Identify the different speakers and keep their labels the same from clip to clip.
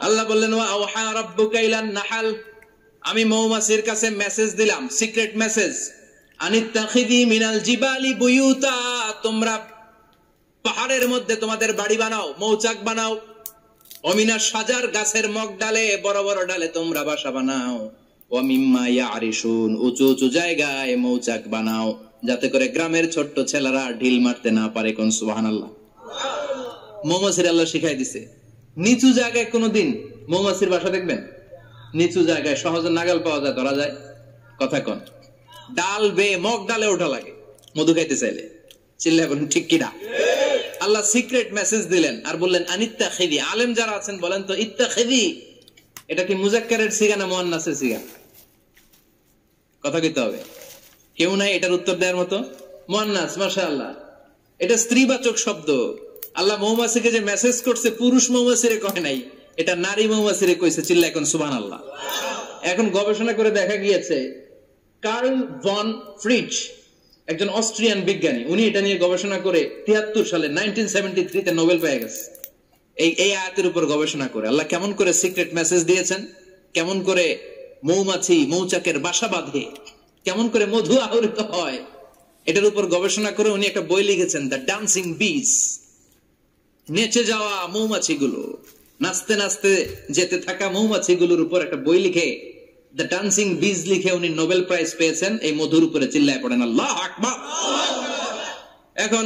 Speaker 1: আল্লাহ বললেন ওয়া আওহা রাব্বুকা ইলান নাহাল, আমি মৌমাছির কাছে মেসেজ দিলাম, সিক্রেট মেসেজ, আনিত্তাখিদি মিনাল জিবালি বুয়ুতা, তোমরা পাহাড়ের মধ্যে তোমাদের বাড়ি বানাও, মৌচাক বানাও, অমিনা সাজার, গাছের মগ ডালে, বড় বড় ডালে তোমরা বাসা বানাও, ওয়ামিম্মা ইয়ারিশুন, উঁচু উঁচু জায়গায় মৌচাক বানাও, যাতে করে গ্রামের ছোট্ট ছেলেরা ঢিল মারতে না পারে। কোন সুবহানাল্লাহ। মৌমাছির আল্লাহ শিখাই দিছে। নিচু জায়গায় কোনদিন মৌমাছির বাসা দেখবেন? নিচু জায়গায় সহজে নাগাল পাওয়া যায়, ধরা যায়। কথা কন, ডাল বেয়ে মগ ডালে ওঠা লাগে মধু খাইতে চাইলে। চিল্লায় বলেন ঠিক কিনা? আল্লাহ সিক্রেট মেসেজ দিলেন আর বললেন আনিত্তাখিদি। আলেম যারা আছেন বলেন তো, ইত্তাখিদি এটা কি মুজাক্কারের সিগা না মুয়ান্নাসের সিগা? কথা কইতে হবে। কেউ নাই এটার উত্তর দেওয়ার মতো। মুয়ান্নাস, মাশাআল্লাহ। এটা স্ত্রীবাচক শব্দ। আল্লাহ মৌমাছিকে যে মেসেজ করছে পুরুষ মৌমাছিরে কয় নাই, এটা নারী মৌমাছিরে কইছে। চিল্লা এখন সুবহানাল্লাহ। এখন গবেষণা করে দেখা গিয়েছে, কার্ল ভন ফ্রিজ, একজন অস্ট্রিয়ান বিজ্ঞানী, উনি এটা নিয়ে গবেষণা করে 73 সালে 1973 তে নোবেল পেয়ে গেছে। এই আয়াতের উপর গবেষণা করে আল্লাহ কেমন করে সিক্রেট মেসেজ দিয়েছেন, কেমন করে মৌমাছি মৌচাকের বাসা বাঁধে, কেমন করে মধু আহরিত হয়, এটার উপর গবেষণা করে উনি একটা বই লিখেছেন, দ্য ডান্সিং বিজ। নেচে যাওয়া মৌমাছিগুলো, নাচতে নাচতে যেতে থাকা মৌমাছিগুলোর উপর একটা বই লিখে, দ্য ডান্সিং বিজ লিখে উনি নোবেল প্রাইজ পেয়েছেন এই মধুর উপরে। চিল্লায় পড়েন আল্লাহু আকবার। এখন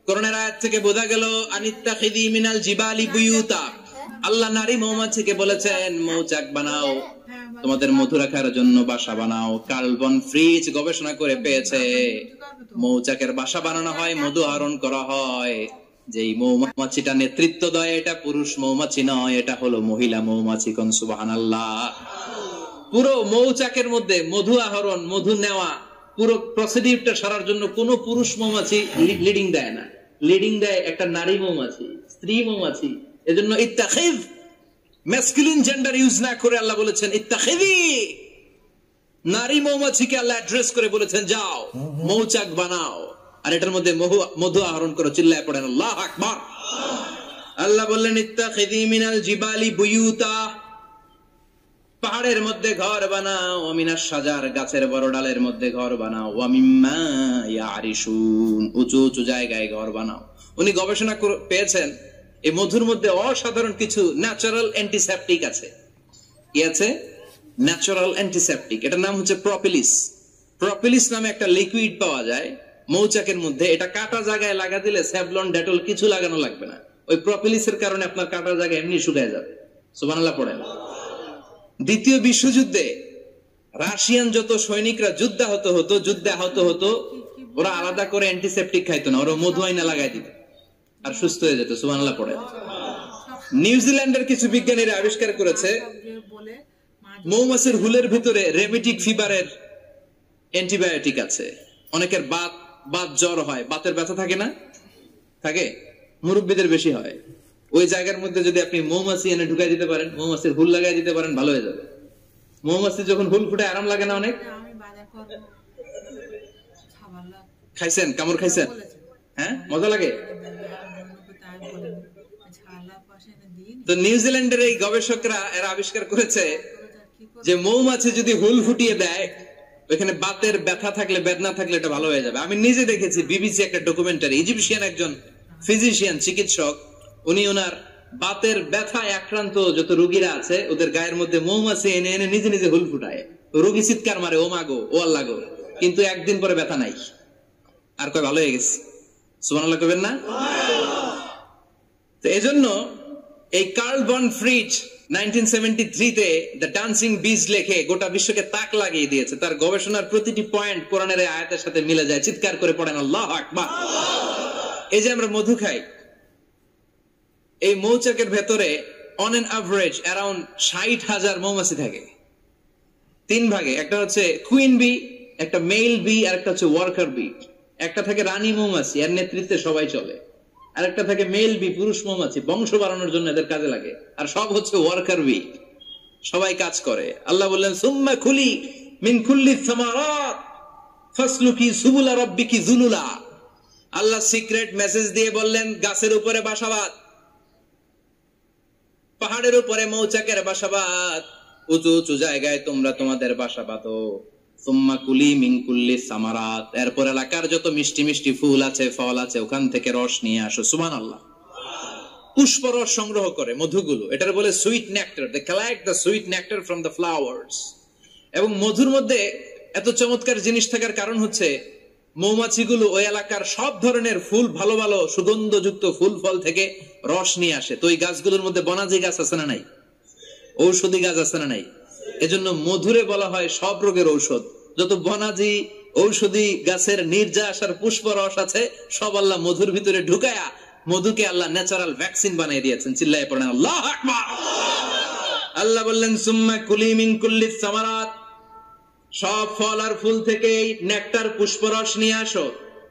Speaker 1: কোরআনের আয়াত থেকে বোঝা গেল আনিত্তাখিদি মিনাল জিবালি বুয়ুতা, আল্লাহ নারী মৌমাছিকে বলেছেন মৌচাক বানাও, তোমাদের মধু রাখার জন্য বাসা বানাও। কার্ল ভন ফ্রিজ গবেষণা করে পেয়েছে মৌচাকের বাসা বানানো হয়, মধু আহরণ করা হয়। যেই মৌমাছিটা নেতৃত্ব দেয় এটা পুরুষ মৌমাছি নয়, এটা হলো মহিলা মৌমাছি। কোন সুবহানাল্লাহ। পুরো মৌচাকের মধ্যে মধু আহরণ, মধু নেওয়া, পুরো প্রসিডিউরটা সারার জন্য কোন পুরুষ মৌমাছি লিডিং দেয় না, লিডিং দেয় একটা নারী মৌমাছি, স্ত্রী মৌমাছি। এজন্য ইত্তাখিদ, ম্যাসকুলিন জেন্ডার ইউজ না করে আল্লাহ বলেছেন ইত্তাখিদি। নারী মৌমাছিকে আল্লাহ অ্যাড্রেস করে বলেছেন যাও মৌচাক বানাও আর এটার মধ্যে মধু আহরণ করো। চিল্লায় পড়েন আল্লাহু আকবার। আল্লাহ বললেন ইত্তাখিদি মিনাল জিবালি বুয়ুতা, পাহাড়ের মধ্যে ঘর বানাও, মিনাস সাজার, গাছের বড় ডালের মধ্যে ঘর বানাও, ওয়া মিম্মা ইয়ারিশুন, উঁচু উঁচু জায়গায় ঘর বানাও। উনি গবেষণা পেয়েছেন এই মধুর মধ্যে অসাধারণ কিছু ন্যাচারাল অ্যান্টিসেপটিক আছে। কি আছে? Natural antiseptic. এটার নাম হচ্ছে প্রপিলিস। প্রপিলিস নামে একটা লিকুইড পাওয়া যায় মৌচাকের মধ্যে। এটা কাটা জায়গায় লাগা দিলে স্যাভলন, ডেটল কিছু লাগানো লাগবে না। ওই প্রপিলিসের কারণে আপনার কাটা জায়গা এমনি শুকায় যাবে। সুবহানাল্লাহ পড়েন। দ্বিতীয় বিশ্বযুদ্ধে রাশিয়ান যত সৈনিকরা যুদ্ধে আহত হতো, ওরা আলাদা করে অ্যান্টিসেপটিক খাইতো না, ওরা মধু আইনা লাগাই দিত আর সুস্থ হয়ে যেত। সুবহানাল্লাহ পড়েন। নিউজিল্যান্ডের কিছু বিজ্ঞানীরা আবিষ্কার করেছে মৌমাছির হুলের ভিতরে রেমিটিক ফিভারের অ্যান্টিবায়োটিক আছে। অনেকের বাত জ্বর হয়, বাতের ব্যথা থাকে না, থাকে, মুরব্বীদের বেশি হয়। ওই জায়গার মধ্যে যদি আপনি মৌমাছি এনে ঢুকাই দিতে পারেন, মৌমাছির হুল লাগাই দিতে পারেন, ভালো হয়ে যাবে। মৌমাছি যখন হুল ফুটে আরাম লাগে না অনেক? খাইছেন? কামড় খাইছেন? হ্যাঁ, মজা লাগে। তো নিউজিল্যান্ডের এই গবেষকরা এরা আবিষ্কার করেছে যে মৌমাছি যদি হুল ফুটিয়ে দেয়, ওইখানে বাতের ব্যথা থাকলে, বেদনা থাকলে এটা ভালো হয়ে যাবে। আমি নিজে দেখেছি, বিবিসি একটা ডকুমেন্টারি। ইজিপশিয়ান একজন ফিজিশিয়ান, চিকিৎসক, উনি ওনার বাতের ব্যথায় আক্রান্ত যত রোগীরা আছে ওদের গায়ের মধ্যে মৌমাছি এনে এনে নিজে নিজে হুল ফুটায়। রোগী চিৎকার মারে, ও মাগো, ও আল্লাহ গো, কিন্তু একদিন পরে ব্যথা নাই, আর কয় ভালো হয়ে গেছে। সুবহানাল্লাহ কইবেন না? তো এজন্য এই কার্ল ভন ফ্রিজ 1973 তে দ্য ডান্সিং বিজ লেখে গোটা বিশ্বকে তাক লাগিয়ে দিয়েছে। তার গবেষণার প্রতিটি পয়েন্ট কোরআনের আয়াতের সাথে মিলে যায়। চিৎকার করে পড়েন আল্লাহু আকবার। এই যে আমরা মধু খাই, এই মৌচাকের ভেতরে অন এন অ্যাভারেজ অ্যারাউন্ড 60,000 মৌমাছি থাকে। তিন ভাগে, একটা হচ্ছে কুইন বি, একটা মেল বি, আর একটা হচ্ছে ওয়ার্কার বি। একটা থাকে রানী মৌমাছি, এর নেতৃত্বে সবাই চলে। আর একটা থাকে মেল বি, পুরুষ মৌমাছি, বংশ বাড়ানোর জন্য এদের কাজে লাগে। আর সব হচ্ছে ওয়ার্কার বি, সবাই কাজ করে। আল্লাহ বললেন সুম্মা খুলি মিন কুল্লি সামারাত ফাসলুকি সুবুলা রাব্বিকি যুলুলা। আল্লাহ সিক্রেট মেসেজ দিয়ে বললেন গাছের উপরে বাসা বাঁধ, পাহাড়ের উপরে মৌচাকের বাসাবাদ, উঁচু উঁচু জায়গায় তোমরা তোমাদের বাসা বাঁধো। সুম্মা কুলি মিন কুল্লি সামারাত, এরপর এলাকার যত মিষ্টি মিষ্টি ফুল আছে, ফল আছে, ওখান থেকে রস নিয়ে আসো। সুবহানাল্লাহ। পুষ্পরস সংগ্রহ করে, মধুগুলো, এটার বলে sweet nectar. They collect the sweet nectar from the flowers. এবং মধুর মধ্যে এত চমৎকার জিনিস থাকার কারণ হচ্ছে মৌমাছিগুলো ওই এলাকার সব ধরনের ফুল, ভালো ভালো সুগন্ধযুক্ত ফুল ফল থেকে রস নিয়ে আসে। তো ওই গাছগুলোর মধ্যে বনাজি গাছ আছে না নাই? ঔষধি গাছ আছে না নাই? এজন্য মধুরে বলা হয় সব রোগের ঔষধ। যত বনাজি ঔষধি গাছের নির্যাস আর পুষ্প রস আছে, সব আল্লাহ মধুর ভিতরে ঢুকায়া মধুকে আল্লাহ ন্যাচারাল ভ্যাকসিন বানিয়ে দিয়েছেন। চিল্লায়ে পড়েন আল্লাহু আকবার। আল্লাহ বললেন সুম্মা কুলি মিন কুল্লি সামারাত, সব ফল আর ফুল থেকে নেকটার পুষ্পরস নিয়ে আসো।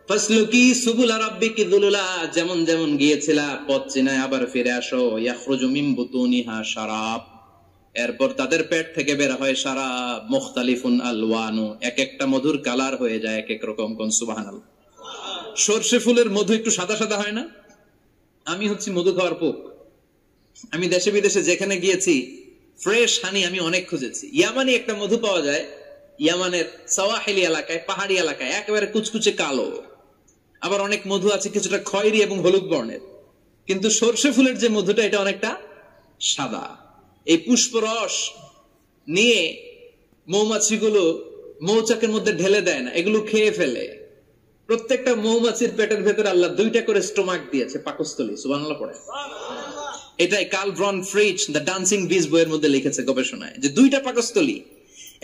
Speaker 1: ফাসলুকি সুবুলা রাব্বিকি যুলুলা, যেমন যেমন গিয়েছিলা পথ চিনায় আবার ফিরে আসো। ইয়াখরুজু মিন বুতুনিহা শারাব, এরপর তাদের পেট থেকে বের হয় শারাব। মুখতালিফুন আলওয়ানু, এক একটা মধুর কালার হয়ে যায় এক এক রকম। কোন সুবহানাল্লাহ। সরষে ফুলের মধু একটু সাদা সাদা হয় না? আমি হচ্ছি মধু খাওয়ার পোক। আমি দেশে বিদেশে যেখানে গিয়েছি ফ্রেশ হানি আমি অনেক খুঁজেছি। ইয়ামানি একটা মধু পাওয়া যায়, ইয়ামানের সাওয়াহিলি এলাকায়, পাহাড়ি এলাকায়, একেবারে কুচকুচে কালো। আবার অনেক মধু আছে কিছুটা খয়েরি এবং হলুদ বর্ণের। কিন্তু সরষে ফুলের যে মধুটা, এটা অনেকটা সাদা। এই পুষ্পরস নিয়ে মৌমাছিগুলো মৌচাকের মধ্যে ঢেলে দেয় না, এগুলো খেয়ে ফেলে। প্রত্যেকটা মৌমাছির পেটের ভেতরে আল্লাহ দুইটা করে স্টোমাক দিয়েছে, পাকস্থলী। সুবহানাল্লাহ পড়ে। এটাই কার্ল ভন ফ্রিচ দ্য ডান্সিং বিজ বইয়ের মধ্যে লিখেছে গবেষণায়, যে দুইটা পাকস্থলী।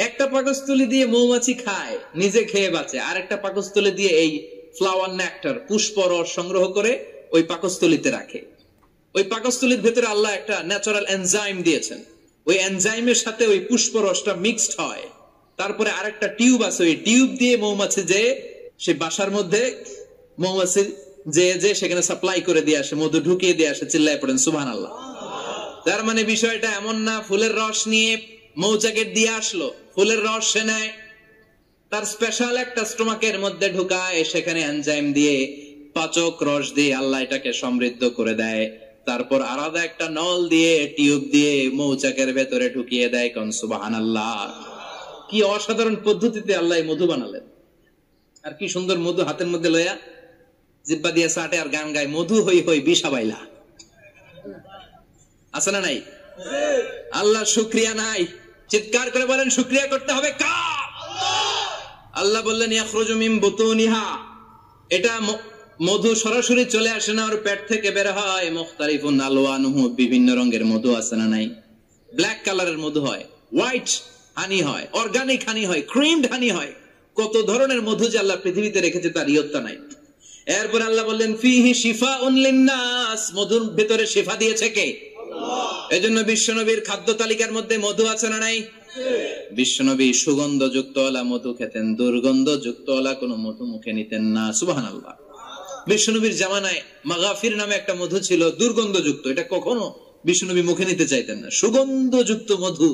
Speaker 1: একটা পাকস্থলী দিয়ে মৌমাছি খায়, নিজে খেয়ে বাঁচে, আর একটা পাকস্থলী দিয়ে এই ফ্লাওয়ার নেক্টার, পুষ্পরস সংগ্রহ করে ওই পাকস্থলীতে রাখে। ওই পাকস্থলীর ভেতরে আল্লাহ একটা ন্যাচারাল এনজাইম দিয়েছেন। ওই এনজাইমের সাথে ওই পুষ্পরসটা মিক্সড হয়। তারপরে আরেকটা টিউব আছে, ওই টিউব দিয়ে মৌমাছি যে সে বাসার মধ্যে মৌমাছি যে সেখানে সাপ্লাই করে দিয়ে আসে, মধু ঢুকিয়ে দিয়ে আসে। চিল্লায় পড়েন সুবহানাল্লাহ। তার মানে বিষয়টা এমন না ফুলের রস নিয়ে মৌচাকের দিয়ে আসলো, ফুলের রস সে নেয়, তার স্পেশাল একটা স্টোমাকের মধ্যে ঢুকায়, সেখানে এনজাইম দিয়ে, পাচক রস দিয়ে আল্লাহ এটাকে সমৃদ্ধ করে দেয়। তারপর আলাদা একটা নল দিয়ে, টিউব দিয়ে মৌচাকের ভেতরে ঢুকিয়ে দেয়। কোন সুবহানাল্লাহ। কি অসাধারণ পদ্ধতিতে আল্লাহ মধু বানালেন। আর কি সুন্দর মধু হাতের মধ্যে লয়া জিব্বা দিয়ে চাটে আর গান গায়, মধু হই হই বিষাবাইলা। আছে না নাই? আল্লাহ শুকরিয়া নাই? চিৎকার করে বলেন শুকরিয়া করতে হবে কার? আল্লাহ বললেন ইয়াখরুজু মিন বুতুনিহা, এটা মধু সরাসরি চলে আসে না, ওর পেট থেকে বের হয়। মুখতালিফুন আলওয়ানুহু, বিভিন্ন রঙের মধু আছে না নাই? ব্ল্যাক কালারের মধু হয়, হোয়াইট হানি হয়, অর্গানিক হানি হয়, ক্রিমড হানি হয়। কত ধরনের মধু যে আল্লাহ পৃথিবীতে রেখেছে তার ইয়ত্তা নাই। এরপর আল্লাহ বললেন ফিহি শিফাউন লিন্নাস, মধুর ভিতরে শিফা দিয়েছে কে? আল্লাহ। এজন্য বিশ্বনবীর খাদ্য তালিকার মধ্যে মধু আছে না নাই? বিশ্বনবী সুগন্ধযুক্ত ওয়ালা মধু খেতেন, দুর্গন্ধযুক্ত ওয়ালা কোনো মধু মুখে নিতেন না। সুবহানাল্লাহ। বিশ্বনবীর জামানায় মাগাফির নামে একটা মধু ছিল, দুর্গন্ধযুক্ত। এটা কখনো বিশ্বনবী মুখে নিতে চাইতেন না। সুগন্ধযুক্ত মধু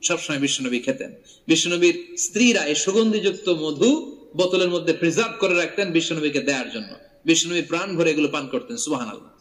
Speaker 1: সবসময় বিশ্বনবী খেতেন। বিশ্বনবীর স্ত্রীরা এই সুগন্ধিযুক্ত মধু বোতলের মধ্যে প্রিজার্ভ করে রাখতেন বিশ্বনবীকে দেওয়ার জন্য। বিশ্বনবী প্রাণ ভরে এগুলো পান করতেন। সুবহানাল্লাহ।